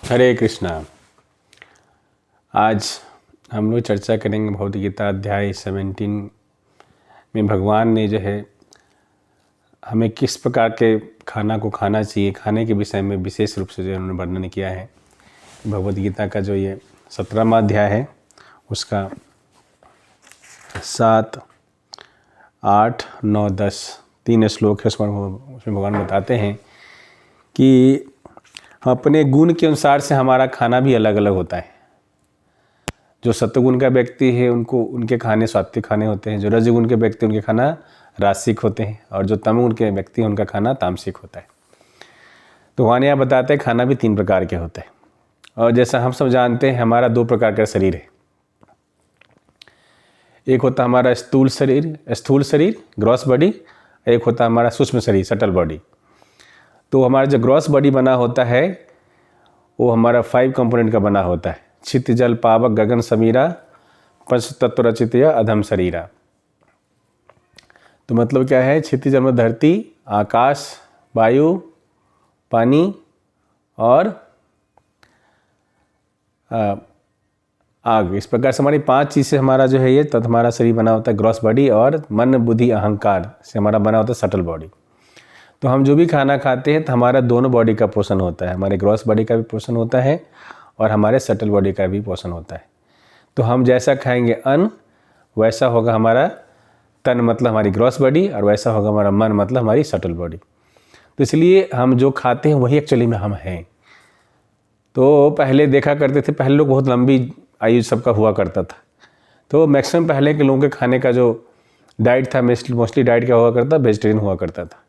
हरे कृष्णा। आज हम लोग चर्चा करेंगे भगवद गीता अध्याय 17 में भगवान ने जो है हमें किस प्रकार के खाना को खाना चाहिए, खाने के विषय में विशेष रूप से जो उन्होंने वर्णन किया है। भगवद गीता का जो ये 17वां अध्याय है उसका 7, 8, 9, 10 3 श्लोक है। उसमें भगवान बताते हैं कि अपने गुण के अनुसार से हमारा खाना भी अलग अलग होता है। जो सत्वगुण का व्यक्ति है उनके खाने सात्विक खाने होते हैं, जो रजगुण के व्यक्ति उनके खाना रासिक होते हैं, और जो तमगुण के व्यक्ति हैं उनका खाना तामसिक होता है। तो वहाँ यहाँ बताते हैं खाना भी 3 प्रकार के होते हैं। और जैसा हम सब जानते हैं हमारा 2 प्रकार का शरीर है। एक होता हमारा स्थूल शरीर ग्रॉस बॉडी, एक होता हमारा सूक्ष्म शरीर सटल बॉडी। तो हमारा जो ग्रॉस बॉडी बना होता है वो हमारा 5 कंपोनेंट का बना होता है। छित जल पावक गगन समीरा पंच तत्व रचित अधम शरीरा। तो मतलब क्या है, छित जल में धरती, आकाश, वायु, पानी और आग। इस प्रकार से हमारी 5 चीज़ से हमारा जो है ये तत् हमारा शरीर बना होता है ग्रॉस बॉडी, और मन बुद्धि अहंकार से हमारा बना होता है सटल बॉडी। तो हम जो भी खाना खाते हैं तो हमारा दोनों बॉडी का पोषण होता है, हमारे ग्रॉस बॉडी का भी पोषण होता है और हमारे सटल बॉडी का भी पोषण होता है। तो हम जैसा खाएंगे अन्न वैसा होगा हमारा तन मतलब हमारी ग्रॉस बॉडी, और वैसा होगा हमारा मन मतलब हमारी सटल बॉडी। तो इसलिए हम जो खाते हैं वही एक्चुअली में हम हैं। तो पहले देखा करते थे, पहले लोग बहुत लंबी आयु सबका हुआ करता था। तो मैक्सिमम पहले के लोगों के खाने का जो डाइट था मोस्टली डाइट क्या हुआ करता, वेजिटेरियन हुआ करता था।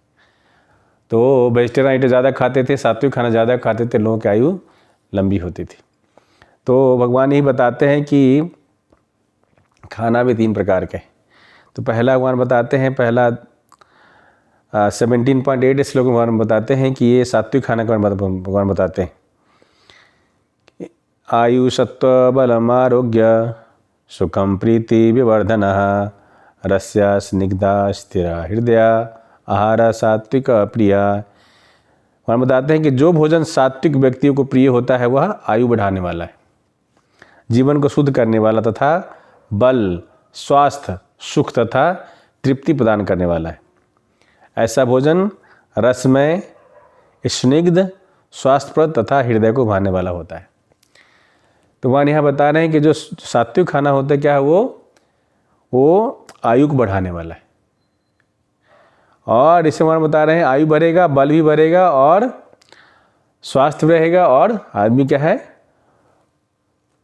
तो वेजिटेरियन आइटम ज़्यादा खाते थे, सात्विक खाना ज़्यादा खाते थे, लोगों की आयु लंबी होती थी। तो भगवान यही बताते हैं कि खाना भी 3 प्रकार के। तो पहला भगवान बताते हैं, पहला 17.8 श्लोक में भगवान बताते हैं कि ये सात्विक खाना का भगवान बताते हैं। आयु सत्व बलम आरोग्य सुखम प्रीति विवर्धनः रस्या स्निग्धा स्थिरा हृदय आहार सात्विक प्रिया। वहाँ बताते हैं कि जो भोजन सात्विक व्यक्तियों को प्रिय होता है वह आयु बढ़ाने वाला है, जीवन को शुद्ध करने वाला तथा बल, स्वास्थ्य, सुख तथा तृप्ति प्रदान करने वाला है। ऐसा भोजन रसमय, स्निग्ध, स्वास्थ्यप्रद तथा हृदय को भाने वाला होता है। तो वहाँ यहाँ बता रहे हैं कि जो सात्विक खाना होता है क्या है, वो आयु को बढ़ाने वाला है। और इसे वहाँ बता रहे हैं आयु बढ़ेगा, बल भी बढ़ेगा और स्वास्थ्य रहेगा, और आदमी क्या है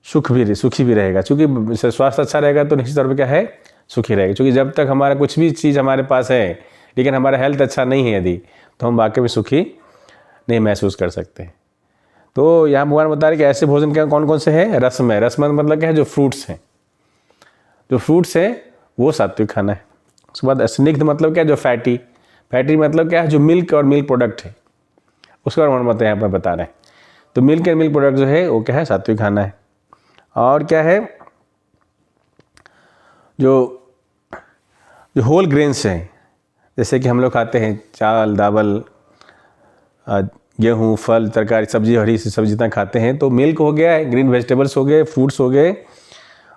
सुखी भी रहेगा। क्योंकि स्वास्थ्य अच्छा रहेगा तो निश्चित तौर पर क्या है सुखी रहेगा। क्योंकि जब तक हमारा कुछ भी चीज़ हमारे पास है लेकिन हमारा हेल्थ अच्छा नहीं है यदि, तो हम वाकई में सुखी नहीं महसूस कर सकते। तो यहाँ भगवान बता रहे कि ऐसे भोजन क्या कौन कौन से हैं। रसमय मतलब क्या है, जो फ्रूट्स हैं, वो सात्विक खाना है। उसके बाद स्निग्ध मतलब क्या है, जो फैटी मतलब क्या है, जो मिल्क और मिल्क प्रोडक्ट है, उसके बारे में यहाँ पर बता रहे हैं। तो मिल्क एंड मिल्क प्रोडक्ट जो है वो क्या है सात्विक खाना है। और क्या है, जो होल ग्रेन्स हैं, जैसे कि हम लोग खाते हैं चावल, दावल, गेहूँ, फल, तरकारी, सब्जी, हरी सब्जी जितना खाते हैं। तो मिल्क हो गया, ग्रीन वेजिटेबल्स हो गए, फ्रूट्स हो गए,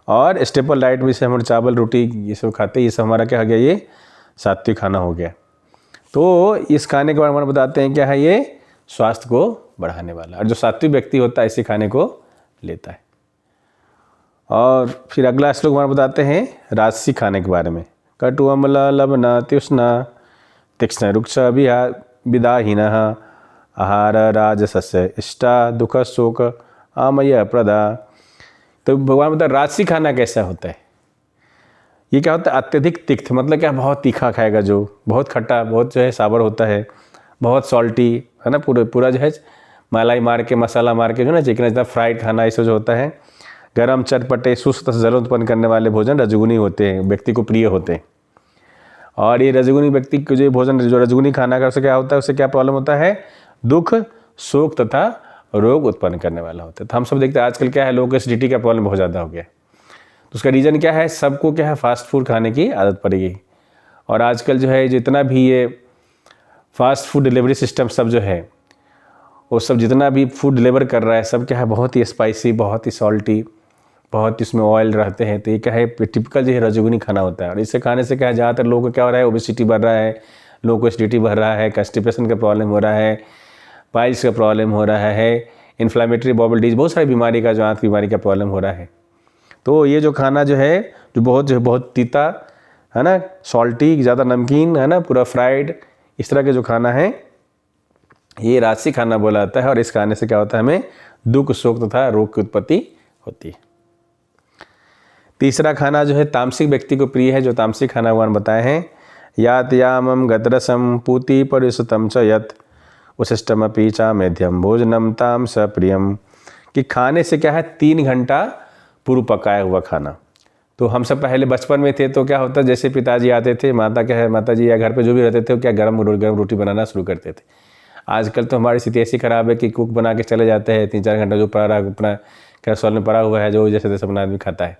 और स्टेपल डाइट में से हम चावल रोटी ये सब खाते हैं, ये सब हमारा क्या हो गया, ये सात्विक खाना हो गया। तो इस खाने के बारे में बताते हैं क्या है, ये स्वास्थ्य को बढ़ाने वाला, और जो सात्विक व्यक्ति होता है इसी खाने को लेता है। और फिर अगला श्लोक हमारे बताते हैं राजसिक खाने के बारे में। कटु अम्ल लवण तृष्णा तीक्ष्ण रुक्ष विदाहीनः आहार राजसस्य इष्टा दुख शोक आमय प्रदा। तो भगवान बता राजसिक खाना कैसा होता है। ये क्या होता है, अत्यधिक तिक्त मतलब क्या, बहुत तीखा खाएगा, जो बहुत खट्टा, बहुत जो है सावर होता है, बहुत सॉल्टी है ना, पूरा जो है मलाई मार के मसाला मार के जो ना चिकन जितना फ्राइड खाना ऐसा जो होता है। गरम चटपटे सुस्त जलन उत्पन्न करने वाले भोजन रजगुनी होते हैं, व्यक्ति को प्रिय होते हैं। और ये रजगुनी व्यक्ति को जो भोजन जो रजगुनी खाना का उससे क्या होता है, उससे क्या प्रॉब्लम होता है, दुख शोक तथा रोग उत्पन्न करने वाला होता है। तो हम सब देखते हैं आजकल क्या है, लोगों को एसिडिटी का प्रॉब्लम बहुत ज़्यादा हो गया। तो उसका रीज़न क्या है, सबको क्या है फास्ट फूड खाने की आदत पड़ेगी। और आजकल जो है जितना भी ये फास्ट फूड डिलीवरी सिस्टम सब जो है वो सब जितना भी फूड डिलीवर कर रहा है सब क्या है बहुत ही स्पाइसी, बहुत ही सॉल्टी, बहुत ही उसमें ऑयल रहते हैं। तो ये क्या है टिपिकल जो है रजोगुनी खाना होता है। और इसे खाने से क्या है ज़्यादातर लोगों को क्या हो रहा है, ओबेसिटी बढ़ रहा है, लोगों को एसिडिटी बढ़ रहा है, कॉन्स्टिपेशन का प्रॉब्लम हो रहा है, पाइल्स का प्रॉब्लम हो रहा है, इन्फ्लामेटरी बाउल डिजीज, बहुत सारी बीमारी का, जो आंत बीमारी का प्रॉब्लम हो रहा है। तो ये जो खाना जो है जो बहुत तीता है ना, सॉल्टी, ज़्यादा नमकीन है ना, पूरा फ्राइड, इस तरह के जो खाना है ये राजसिक खाना बोला जाता है। और इस खाने से क्या होता है, हमें दुख, शोक तथा रोग की उत्पत्ति होती है। तीसरा खाना जो है तामसिक व्यक्ति को प्रिय है। जो तामसिक खाना भगवान बताए हैं, यात यामम गतरसम पूति परिसुतम च यत उशिष्टमपि चा मेध्यम भोजनम ताम स प्रियम, कि खाने से क्या है 3 घंटा पूर्व पकाया हुआ खाना। तो हम सब पहले बचपन में थे तो क्या होता, जैसे पिताजी आते थे, माता जी या घर पे जो भी रहते थे, वो क्या गरम रोटी बनाना शुरू करते थे। आजकल तो हमारी स्थिति ऐसी ख़राब है कि कुक बना के चले जाते हैं, 3-4 घंटा जो पड़ा अपना कैसरोल में पड़ा हुआ है, जो जैसे तैसे अपना आदमी खाता है।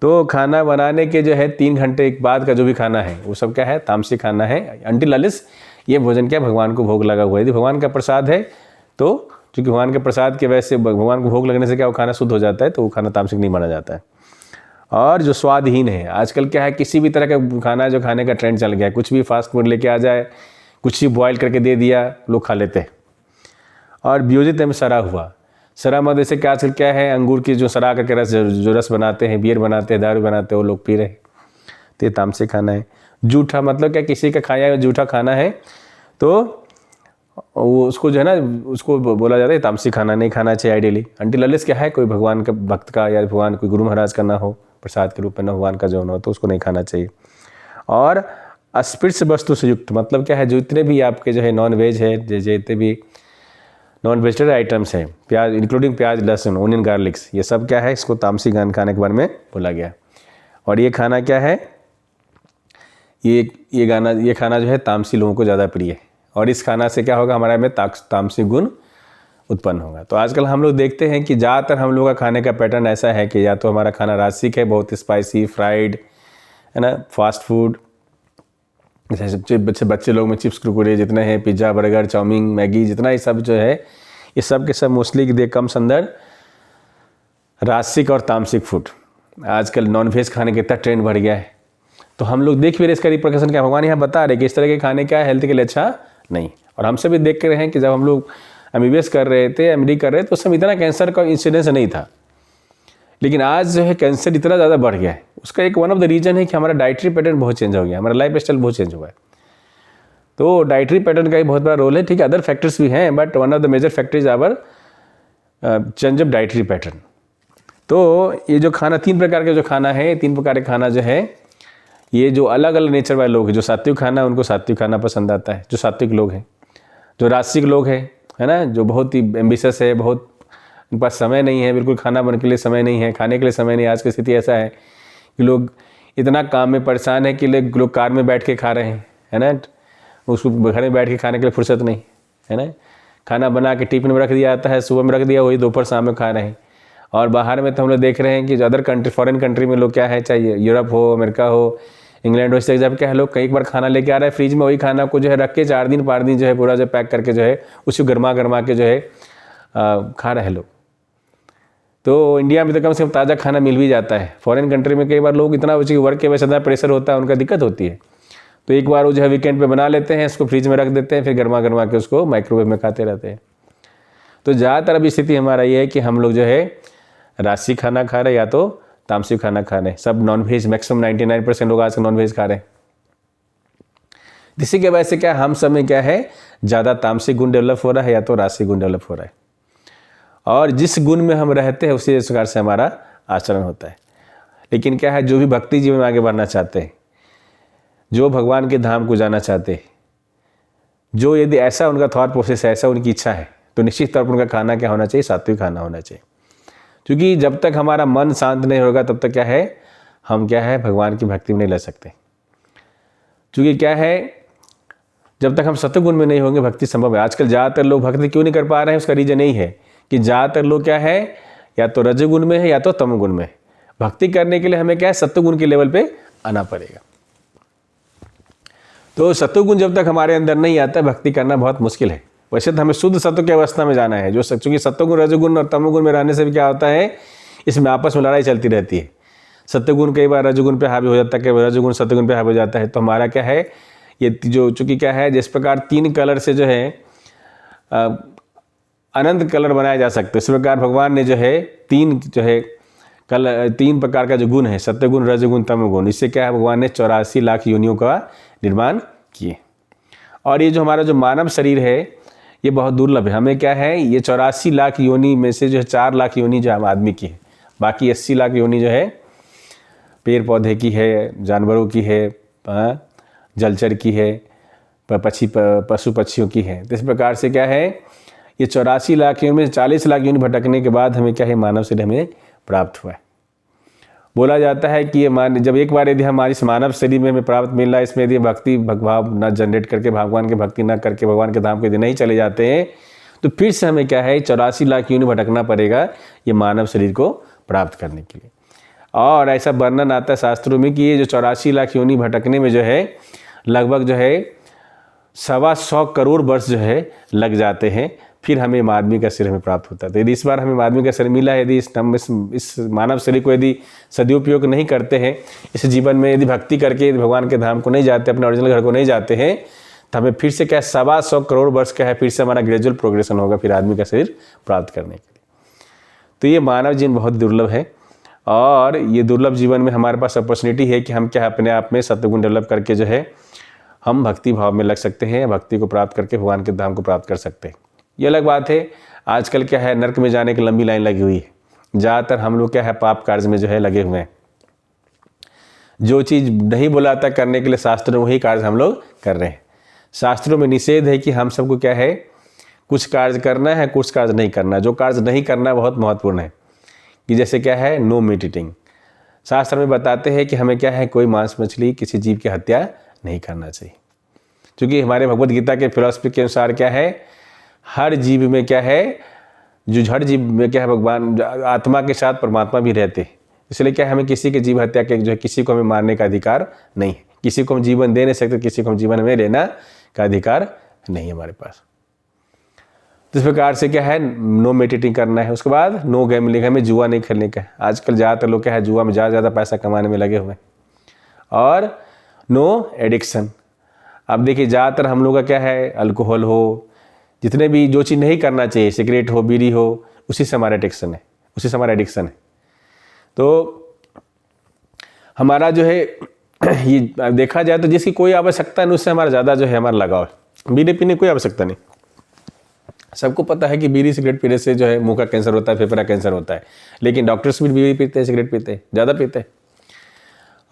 तो खाना बनाने के जो है 3 घंटे के बाद का जो भी खाना है वो सब क्या है तामसिक खाना है। अंटिल अलिस ये भोजन क्या भगवान को भोग लगा हुआ है। यदि भगवान का प्रसाद है तो चूँकि भगवान के प्रसाद के वजह से भगवान को भोग लगने से क्या वो खाना शुद्ध हो जाता है, तो वो खाना तामसिक नहीं माना जाता है। और जो स्वादहीन है, आजकल क्या है किसी भी तरह का खाना जो खाने का ट्रेंड चल गया है, कुछ भी फास्ट फूड लेके आ जाए, कुछ ही बॉयल करके दे दिया, लोग खा लेते हैं। और वियोजित में सरा हुआ, सरा मत जैसे क्या आजकल क्या है, अंगूर की जो सरा करके रस, जो रस बनाते हैं, बियर बनाते हैं, दारू बनाते हैं, वो लोग पी रहे हैं, तो ये तामसिक खाना है। जूठा मतलब क्या, किसी का खाया हुआ जूठा खाना है तो वो उसको जो है ना, उसको बोला जाता है तामसिक खाना नहीं खाना चाहिए आइडियली। अंटिल अनलेस क्या है कोई भगवान का भक्त का या भगवान कोई गुरु महाराज का ना हो, प्रसाद के रूप में ना भगवान का जो ना हो, तो उसको नहीं खाना चाहिए। और अस्पृश्य वस्तु से युक्त मतलब क्या है, जो इतने भी आपके जो है नॉन वेज है, जितने भी नॉन वेजिटेरियन आइटम्स हैं, प्याज इंक्लूडिंग प्याज, लहसुन, ओनियन, गार्लिक्स, ये सब क्या है, इसको तामसिक खाने के बारे में बोला गया। और ये खाना क्या है, ये खाना जो है तामसी लोगों को ज़्यादा प्रिय है। और इस खाना से क्या होगा, हमारे में तामसिक गुण उत्पन्न होगा। तो आजकल हम लोग देखते हैं कि ज़्यादातर हम लोग का खाने का पैटर्न ऐसा है कि या तो हमारा खाना राजसिक है, बहुत स्पाइसी, फ्राइड है ना, फास्ट फूड, जैसे बच्चे लोग में चिप्स, कुरकुरे जितने हैं, पिज़्ज़ा, बर्गर, चाउमीन, मैगी, जितना ये सब जो है, ये सब के सब मोस्टली दे कम्स अंदर राजसिक और तामसिक फूड। आजकल नॉन वेज खाने का इतना ट्रेंड बढ़ गया है, तो हम लोग देख भी रहे इसका रिप्रकशन क्या, भगवान यहाँ बता रहे कि इस तरह के खाने क्या है हेल्थ के लिए अच्छा नहीं। और हमसे भी देख कर रहे हैं कि जब हम लोग MBBS कर रहे थे, MD कर रहे थे, तो उस समय इतना कैंसर का इंसिडेंस नहीं था, लेकिन आज जो है कैंसर इतना ज़्यादा बढ़ गया है। उसका एक वन ऑफ द रीज़न है कि हमारा डाइटरी पैटर्न बहुत चेंज हो गया, हमारा लाइफ स्टाइल बहुत चेंज हुआ है। तो डाइटरी पैटर्न का ही बहुत बड़ा रोल है। ठीक है, अदर फैक्टर्स भी हैं, but one of the major factor is our change of dietary pattern. तो ये जो खाना 3 प्रकार के जो खाना है, 3 प्रकार के खाना जो है, ये जो अलग अलग नेचर वाले लोग हैं, जो सात्विक खाना उनको सात्विक खाना पसंद आता है, जो सात्विक लोग हैं, जो राजसिक लोग हैं है ना, जो बहुत ही एम्बिशियस है, बहुत उनके पास समय नहीं है, बिल्कुल खाना बनने के लिए समय नहीं है, खाने के लिए समय नहीं है। आज की स्थिति ऐसा है कि लोग इतना काम में परेशान है कि लोग कार में बैठ के खा रहे हैं है ना, उसको घर में बैठ के खाने के लिए फुर्सत नहीं है ना, खाना बना के टिफिन में रख दिया जाता है, सुबह में रख दिया, वही दोपहर शाम में खा रहे हैं। और बाहर में तो हम लोग देख रहे हैं कि अदर कंट्री, फॉरेन कंट्री में लोग क्या है, चाहे यूरोप हो, अमेरिका हो, इंग्लैंड हो, इस जगह क्या है, लोग कई बार खाना लेके आ रहे हैं फ्रिज में, वही खाना को जो है रख के 4 दिन 5 दिन जो है पूरा जो पैक करके जो है उसी गर्मा के जो है खा रहे हैं लोग। तो इंडिया में तो कम से कम ताज़ा खाना मिल भी जाता है। फॉरेन कंट्री में कई बार लोग इतना वर्क के वजह से प्रेशर होता है, उनका दिक्कत होती है, तो एक बार वो जो है वीकेंड पे बना लेते हैं, इसको फ्रिज में रख देते हैं, फिर गर्मा के उसको माइक्रोवेव में खाते रहते हैं। तो ज़्यादातर अभी स्थिति हमारा ये है कि हम लोग जो है राजसिक खाना खा रहे हैं या तो तामसिक खाना खा रहे हैं। सब नॉन वेज, मैक्सिमम 99% लोग आज नॉन वेज खा रहे हैं, जिसकी वजह से क्या हम सब में क्या है, ज़्यादा तामसिक गुण डेवलप हो रहा है या तो राजसिक गुण डेवलप हो रहा है। और जिस गुण में हम रहते हैं उसी प्रकार से हमारा आचरण होता है। लेकिन क्या है, जो भी भक्ति जीवन में आगे बढ़ना चाहते हैं, जो भगवान के धाम को जाना चाहते हैं, जो यदि ऐसा उनका थॉट प्रोसेस है, ऐसा उनकी इच्छा है, तो निश्चित तौर पर उनका खाना क्या होना चाहिए, सात्विक खाना होना चाहिए। क्योंकि जब तक हमारा मन शांत नहीं होगा तब तक क्या है, हम क्या है भगवान की भक्ति में नहीं ले सकते। क्योंकि क्या है, जब तक हम सत्वगुण में नहीं होंगे भक्ति संभव है। आजकल ज़्यादातर लोग भक्ति क्यों नहीं कर पा रहे हैं, उसका रीज़न यही है कि ज़्यादातर लोग क्या है, या तो रजोगुण में है या तो तमोगुण में। भक्ति करने के लिए हमें क्या है, सत्वगुण के लेवल पे आना पड़ेगा। तो सत्वगुण जब तक हमारे अंदर नहीं आता, भक्ति करना बहुत मुश्किल है, वैसे तो हमें शुद्ध सत्व की अवस्था में जाना है, जो चूँकि सत्वगुण रजोगुण और तमोगुण में रहने से भी क्या होता है, इसमें आपस में लड़ाई चलती रहती है। सत्वगुण कई बार रजोगुण पे हावी हो जाता है, कई बार रजोगुण सत्वगुण पे हावी हो जाता है। तो हमारा क्या है, ये जो चूँकि क्या है, जिस प्रकार 3 कलर से जो है अनंत कलर बनाए जा सकते, इस प्रकार भगवान ने जो है 3 प्रकार का जो गुण है, सत्वगुण रजोगुण तमोगुण, इससे क्या है, भगवान ने 84 लाख योनियों का निर्माण किए। और ये जो हमारा जो मानव शरीर है ये बहुत दुर्लभ है। हमें क्या है, ये 84 लाख योनि में से जो है 4 लाख योनि जो हम आदमी की है, बाकी 80 लाख योनि जो है पेड़ पौधे की है, जानवरों की है, जलचर की है, पशु पक्षियों की है। तो इस प्रकार से क्या है, ये 84 लाख योनि में 40 लाख योनि भटकने के बाद हमें क्या है, मानव शरीर हमें प्राप्त हुआ है। बोला जाता है कि ये जब एक बार यदि हमारे इस मानव शरीर में हमें प्राप्त मिल रहा है, इसमें यदि भक्ति भाव न जनरेट करके, भगवान की भक्ति न करके भगवान के धाम के यदि नहीं चले जाते हैं, तो फिर से हमें क्या है 84 लाख योनि भटकना पड़ेगा ये मानव शरीर को प्राप्त करने के लिए। और ऐसा वर्णन आता है शास्त्रों में कि ये जो 84 लाख योनि भटकने में जो है लगभग जो है 125 करोड़ वर्ष जो है लग जाते हैं, फिर हमें आदमी का शरीर हमें प्राप्त होता है। तो यदि इस बार हमें आदमी का शरीर मिला, यदि इस मानव शरीर को यदि सदुपयोग नहीं करते हैं, इस जीवन में यदि भक्ति करके यदि भगवान के धाम को नहीं जाते, अपने ओरिजिनल घर को नहीं जाते हैं, तो हमें फिर से क्या 125 करोड़ वर्ष का है, फिर से हमारा ग्रेजुअल प्रोग्रेशन होगा फिर आदमी का शरीर प्राप्त करने के लिए। तो ये मानव जीवन बहुत दुर्लभ है, और ये दुर्लभ जीवन में हमारे पास अपॉर्चुनिटी है कि हम क्या अपने आप में सत्वगुण डेवलप करके जो है हम भक्ति भाव में लग सकते हैं, भक्ति को प्राप्त करके भगवान के धाम को प्राप्त कर सकते हैं। ये अलग बात है, आजकल क्या है नरक में जाने की लंबी लाइन लगी हुई है। ज़्यादातर हम लोग क्या है पाप कार्य में जो है लगे हुए हैं। जो चीज़ नहीं बुलाता करने के लिए शास्त्रों में वही कार्य हम लोग कर रहे हैं। शास्त्रों में निषेध है कि हम सबको क्या है कुछ कार्य करना है, कुछ कार्य नहीं करना। जो कार्य नहीं करना बहुत महत्वपूर्ण है, कि जैसे क्या है नो मीट ईटिंग। शास्त्र में बताते हैं कि हमें क्या है कोई मांस मछली किसी जीव की हत्या नहीं करना चाहिए, क्योंकि हमारे भगवद गीता के फिलॉसफी के अनुसार क्या है हर जीव में क्या है, जो हर जीव में क्या है भगवान आत्मा के साथ परमात्मा भी रहते हैं। इसलिए क्या है हमें किसी के जीव हत्या के जो है किसी को हमें मारने का अधिकार नहीं है। किसी को हम जीवन दे नहीं सकते, किसी को हम जीवन में लेना का अधिकार नहीं है हमारे पास। तो इस प्रकार से क्या है नो मेडिटेटिंग करना है। उसके बाद नो गैम्बलिंग, हमें जुआ नहीं खेलने का है। आजकल ज़्यादातर लोग क्या है जुआ में ज़्यादा पैसा कमाने में लगे हुए हैं। और नो एडिक्शन, अब देखिए ज़्यादातर हम लोग का क्या है अल्कोहल हो, जितने भी जो चीज़ नहीं करना चाहिए, सिगरेट हो बीड़ी हो, उसी से हमारा एडिक्शन है, उसी से हमारा एडिक्शन है। तो हमारा जो है ये देखा जाए तो जिसकी कोई आवश्यकता नहीं उससे हमारा ज़्यादा जो है हमारा लगाव है। बीड़ी पीने की कोई आवश्यकता नहीं। सबको पता है कि बीड़ी सिगरेट पीने से जो है मुंह का कैंसर होता है, फेफड़ा कैंसर होता है, लेकिन डॉक्टर्स भी बीड़ी पीते हैं, सिगरेट पीते हैं, ज़्यादा पीते हैं।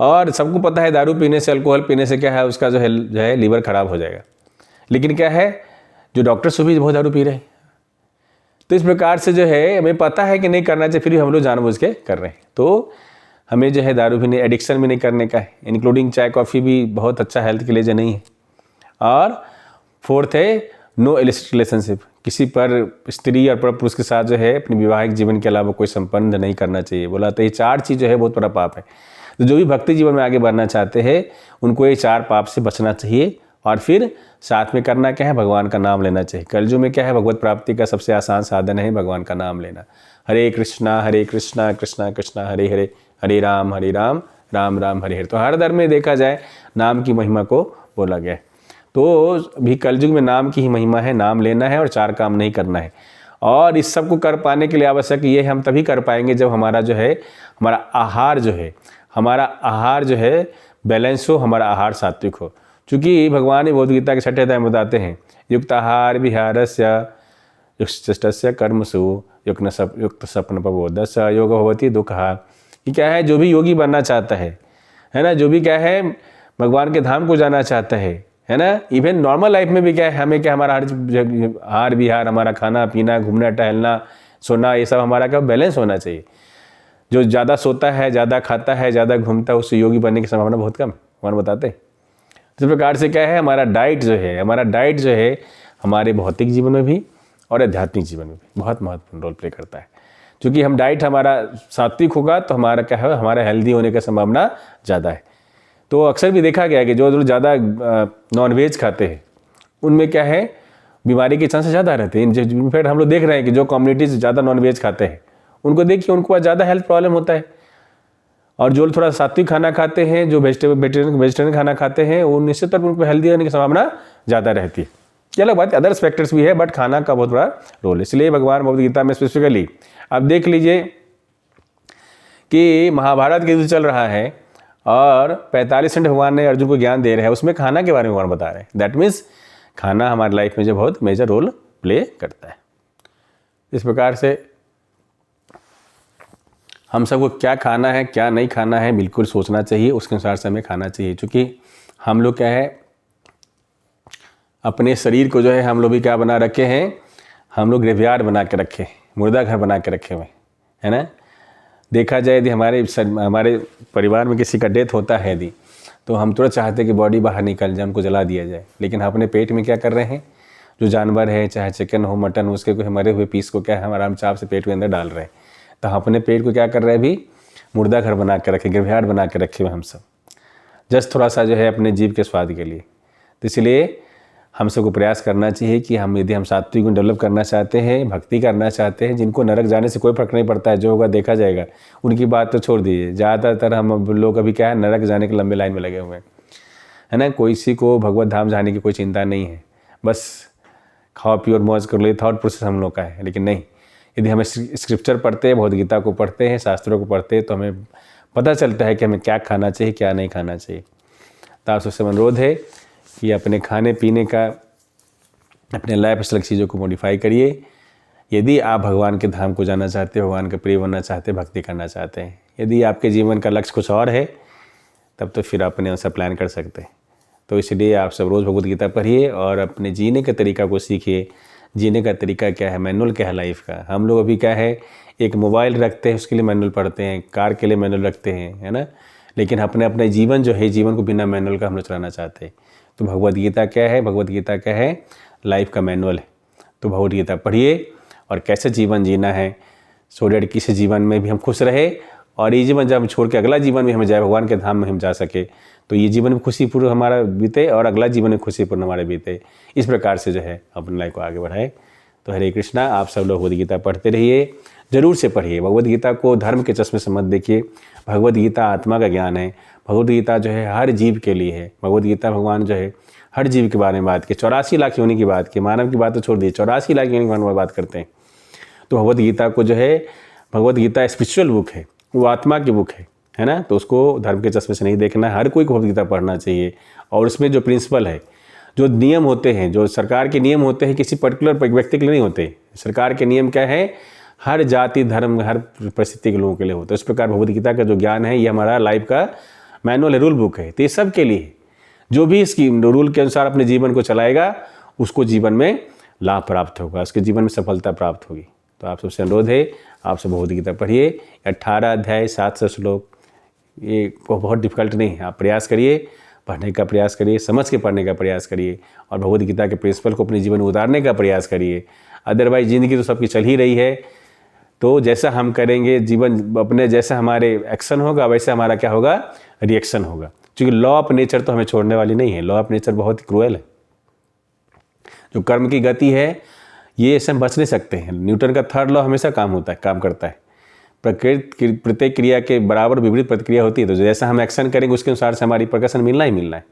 और सबको पता है दारू पीने से, अल्कोहल पीने से क्या है उसका जो है लीवर खराब हो जाएगा, लेकिन क्या है जो डॉक्टर्स भी बहुत दारू पी रहे हैं। तो इस प्रकार से जो है हमें पता है कि नहीं करना चाहिए, फिर भी हम लोग जानबूझ के कर रहे हैं। तो हमें जो है दारू भी नहीं, एडिक्शन भी नहीं करने का है, इंक्लूडिंग चाय कॉफ़ी भी बहुत अच्छा हेल्थ के लिए जो नहीं है। और फोर्थ है नो इलिसिट रिलेशनशिप, किसी पर स्त्री और पर पुरुष के साथ जो है अपने वैवाहिक जीवन के अलावा कोई संबंध नहीं करना चाहिए। बोला तो ये 4 चीज़ जो है बहुत बड़ा पाप है। तो जो भी भक्ति जीवन में आगे बढ़ना चाहते हैं उनको ये 4 पाप से बचना चाहिए, और फिर साथ में करना क्या है भगवान का नाम लेना चाहिए। कलयुग में क्या है भगवत प्राप्ति का सबसे आसान साधन है भगवान का नाम लेना। हरे कृष्णा कृष्णा कृष्णा हरे हरे, हरे राम राम राम हरे हरे। तो हर धर्म में देखा जाए नाम की महिमा को बोला गया है। तो भी कलयुग में नाम की ही महिमा है, नाम लेना है और 4 काम नहीं करना है। और इस सब को कर पाने के लिए आवश्यक ये हम तभी कर पाएंगे जब हमारा जो है हमारा आहार जो है बैलेंस हो, हमारा आहार सात्विक हो। चूँकि भगवान ही भगवद गीता के 6ठे अध्याय में बताते हैं युक्त आहार विहारस्य युक्तस्य कर्मसु युक्त स्वप्न प्रबोधस्य योग भवति दुःखः। कि क्या है जो भी योगी बनना चाहता है ना, जो भी क्या है भगवान के धाम को जाना चाहता है ना, इवन नॉर्मल लाइफ में भी क्या है हमें क्या हमारा आहार विहार, हमारा खाना पीना, घूमना टहलना, सोना, ये सब हमारा क्या बैलेंस होना चाहिए। जो ज़्यादा सोता है, ज़्यादा खाता है, ज़्यादा घूमता है, उससे योगी बनने की संभावना बहुत कम है, भगवान बताते हैं। इस प्रकार से क्या है हमारा डाइट जो है हमारे भौतिक जीवन में भी और आध्यात्मिक जीवन में भी बहुत महत्वपूर्ण रोल प्ले करता है। क्योंकि हम डाइट हमारा सात्विक होगा तो हमारा क्या है हमारा हेल्दी होने की संभावना ज़्यादा है। तो अक्सर भी देखा गया है कि जो लोग ज़्यादा नॉनवेज खाते हैं उनमें क्या है बीमारी के चांसेस ज़्यादा रहते हैं। इनफैक्ट हम लोग देख रहे हैं कि जो कम्युनिटीज़ ज़्यादा नॉनवेज खाते हैं उनको देखिए उनको ज़्यादा हेल्थ प्रॉब्लम होता है, और जो थोड़ा सात्विक खाना खाते हैं, जो वेजिटेरियन खाना खाते हैं, वो निश्चित तौर पर उनको हेल्दी रहने की संभावना ज़्यादा रहती है। ये अलग बात है, अदर फैक्टर्स भी है, बट खाना का बहुत बड़ा रोल है। इसलिए भगवान भगवद गीता में स्पेसिफिकली आप देख लीजिए कि महाभारत के युद्ध चल रहा है और 45 मिनट भगवान ने अर्जुन को ज्ञान दे रहे हैं, उसमें खाना के बारे में भगवान बता रहे हैं। दैट मीन्स खाना हमारी लाइफ में जो बहुत मेजर रोल प्ले करता है। इस प्रकार से हम सबको क्या खाना है क्या नहीं खाना है बिल्कुल सोचना चाहिए, उसके अनुसार से हमें खाना चाहिए। क्योंकि हम लोग क्या है, अपने शरीर को जो है हम लोग भी क्या बना रखे हैं, हम लोग ग्रेवयार्ड बना के रखे, मुर्दा घर बना के रखे हुए, है ना। देखा जाए यदि हमारे परिवार में किसी का डेथ होता है यदि, तो हम तुरंत चाहते हैं कि बॉडी बाहर निकल जाए, उनको जला दिया जाए। लेकिन हम अपने पेट में क्या कर रहे हैं, जो जानवर है चाहे चिकन हो मटन हो, उसके कोई मरे हुए पीस को क्या है हम आराम चाप से पेट के अंदर डाल रहे हैं। तो हम अपने पेट को क्या कर रहे हैं, अभी मुर्दा घर बना के रखे, ग्रेवयार्ड बना के रखे हुए हम सब, जस्ट थोड़ा सा जो है अपने जीव के स्वाद के लिए। तो इसलिए हम सबको प्रयास करना चाहिए कि यदि हम सात्विक गुण डेवलप करना चाहते हैं, भक्ति करना चाहते हैं, जिनको नरक जाने से कोई फर्क नहीं पड़ता है, जो होगा देखा जाएगा, उनकी बात तो छोड़ दीजिए। ज़्यादातर हम लोग अभी क्या है, नरक जाने के लंबे लाइन में लगे हुए हैं, है ना। किसी को भगवत धाम जाने की कोई चिंता नहीं है, बस खाओ पियो और मौज कर लो, थॉट प्रोसेस हम लोग का है। लेकिन नहीं, यदि हमें स्क्रिप्चर पढ़ते हैं, भगवद गीता को पढ़ते हैं, शास्त्रों को पढ़ते हैं, तो हमें पता चलता है कि हमें क्या खाना चाहिए क्या नहीं खाना चाहिए। तो आप सबसे अनुरोध है कि अपने खाने पीने का, अपने लाइफ स्टाइल चीज़ों को मॉडिफाई करिए। यदि आप भगवान के धाम को जाना चाहते हैं, भगवान का प्रिय बनना चाहते हैं, भक्ति करना चाहते हैं, यदि आपके जीवन का लक्ष्य कुछ और है, तब तो फिर अपने अनुसार प्लान कर सकते हैं। तो इसलिए आप सब रोज़ भगवद गीता पढ़िए और अपने जीने के तरीका को सीखिए। जीने का तरीका क्या है, मैनुअल क्या है लाइफ का। हम लोग अभी क्या है, एक मोबाइल रखते हैं उसके लिए मैनुअल पढ़ते हैं, कार के लिए मैनुअल रखते हैं, है ना। लेकिन अपने अपने जीवन जो है, जीवन को बिना मैनुअल का हम लोग चलाना चाहते हैं। तो भगवद गीता क्या है, भगवद गीता क्या है, लाइफ का मैनुअल है। तो भगवद गीता पढ़िए और कैसे जीवन जीना है, सो डेट किसी जीवन में भी हम खुश रहे, और ये जीवन जब हम छोड़ के अगला जीवन में हमें जाए, भगवान के धाम में हम जा सके, तो ये जीवन में खुशीपूर्ण हमारा बीते और अगला जीवन में खुशीपूर्ण हमारे बीते। इस प्रकार से जो है अपनी लाइफ को आगे बढ़ाए। तो हरे कृष्णा, आप सब लोग भगवद गीता पढ़ते रहिए, जरूर से पढ़िए। भगवद गीता को धर्म के चश्मे से मत देखिए। भगवद गीता आत्मा का ज्ञान है। भगवद गीता जो है हर जीव के लिए है। भगवद गीता भगवान जो है हर जीव के बारे में बात की, 84 लाख योनि की बात की, मानव की बात तो छोड़ दी, 84 लाख योनि के बारे में बात करते हैं। तो भगवद गीता को जो है, भगवद गीता स्पिरिचुअल बुक है, वो आत्मा की बुक है ना। तो उसको धर्म के चश्मे से नहीं देखना है, हर कोई को भगवद गीता पढ़ना चाहिए। और उसमें जो प्रिंसिपल है, जो नियम होते हैं, जो सरकार के नियम होते हैं, किसी पर्टिकुलर व्यक्ति के लिए नहीं होते। सरकार के नियम क्या है, हर जाति धर्म हर परिस्थिति के लोगों के लिए होता है। इस प्रकार भगवद गीता का जो ज्ञान है, ये हमारा लाइफ का मैनुअल है, रूल बुक है। तो ये सब के लिए जो भी इसकी रूल के अनुसार अपने जीवन को चलाएगा, उसको जीवन में लाभ प्राप्त होगा, उसके जीवन में सफलता प्राप्त होगी। तो आप सबसे अनुरोध है, आप सब भगवद गीता पढ़िए। 18 अध्याय 700 श्लोक, ये बहुत डिफिकल्ट नहीं है। आप प्रयास करिए, पढ़ने का प्रयास करिए, समझ के पढ़ने का प्रयास करिए, और भगवद गीता के प्रिंसिपल को अपने जीवन में उतारने का प्रयास करिए। अदरवाइज ज़िंदगी तो सबकी चल ही रही है, तो जैसा हम करेंगे जीवन अपने, जैसा हमारे एक्शन होगा वैसे हमारा क्या होगा, रिएक्शन होगा। क्योंकि लॉ ऑफ नेचर तो हमें छोड़ने वाली नहीं है। लॉ ऑफ नेचर बहुत ही क्रूएल है। जो कर्म की गति है, ये ऐसे हम बच नहीं सकते हैं। न्यूटन का थर्ड लॉ हमेशा काम करता है। प्रकृति प्रत्येक क्रिया के बराबर विपरीत प्रतिक्रिया होती है। तो जैसा हम एक्शन करेंगे उसके अनुसार से हमारी प्रकाशन मिलना ही मिलना है।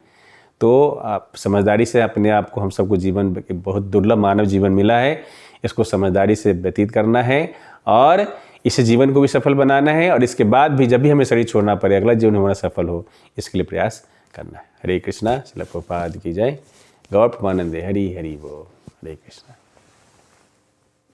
तो आप समझदारी से अपने आप को, हम सबको जीवन बहुत दुर्लभ मानव जीवन मिला है, इसको समझदारी से व्यतीत करना है और इस जीवन को भी सफल बनाना है। और इसके बाद भी जब भी हमें शरीर छोड़ना पड़े, अगला जीवन हमारा सफल हो, इसके लिए प्रयास करना है। हरे कृष्णा। श्रील प्रभुपाद की जय। गौर प्रेमानंदे। हरि हरि बोल। हरे कृष्णा।